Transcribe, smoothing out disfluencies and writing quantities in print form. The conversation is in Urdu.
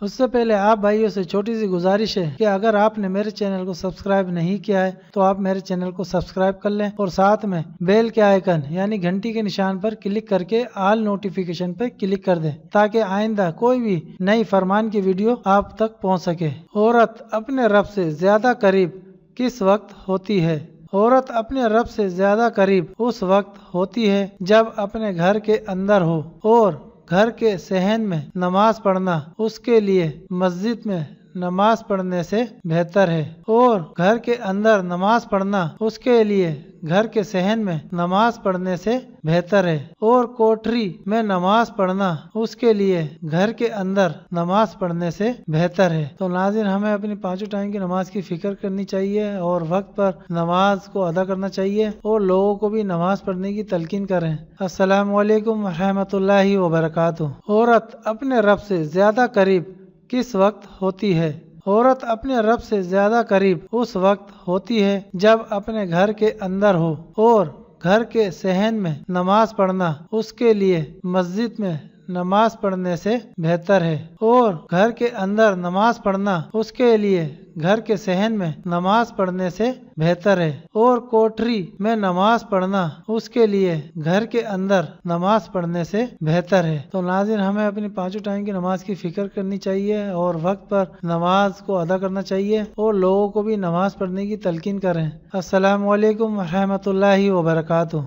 اس سے پہلے آپ بھائیوں سے چھوٹی سی گزارش ہے کہ اگر آپ نے میرے چینل کو سبسکرائب نہیں کیا ہے تو آپ میرے چینل کو سبسکرائب کر لیں اور ساتھ میں بیل کے آئیکن یعنی گھنٹی کے نشان پر کلک کر کے آل نوٹیفیکیشن پر کلک کر دیں تاکہ آئندہ کوئی بھی نئی فرمان کی ویڈیو آپ تک پہنچ سکے۔ عورت اپنے رب سے زیادہ قریب کس وقت ہوتی ہے؟ عورت اپنے رب سے زیادہ قریب اس وقت ہوتی ہے جب اپنے گھر کے اندر ہو اور گھر کے صحن میں نماز پڑھنا اس کے لیے مسجد میں نماز پڑھنے سے بہتر ہے، اور گھر کے اندر نماز پڑھنا اس کے لیے گھر کے صحن میں نماز پڑھنے سے بہتر ہے، اور کوٹری میں نماز پڑھنا اس کے لیے گھر کے اندر نماز پڑھنے سے بہتر ہے۔ تو ناظرین، ہمیں اپنی پانچوں ٹائم کی نماز کی فکر کرنی چاہیے اور وقت پر نماز کو ادا کرنا چاہیے اور لوگوں کو بھی نماز پڑھنے کی تلقین کریں۔ السلام علیکم ورحمۃ اللہ وبرکاتہ۔ عورت اپنے رب سے زیادہ قریب کس وقت ہوتی ہے؟ عورت اپنے رب سے زیادہ قریب اس وقت ہوتی ہے جب اپنے گھر کے اندر ہو اور گھر کے صحن میں نماز پڑھنا اس کے لیے مسجد میں نماز پڑھنے سے بہتر ہے، اور گھر کے اندر نماز پڑھنا اس کے لیے گھر کے صحن میں نماز پڑھنے سے بہتر ہے، اور کوٹری میں نماز پڑھنا اس کے لیے گھر کے اندر نماز پڑھنے سے بہتر ہے۔ تو ناظرین، ہمیں اپنی پانچوں ٹائم کی نماز کی فکر کرنی چاہیے اور وقت پر نماز کو ادا کرنا چاہیے اور لوگوں کو بھی نماز پڑھنے کی تلقین کریں۔ السلام علیکم ورحمۃ اللہ وبرکاتہ۔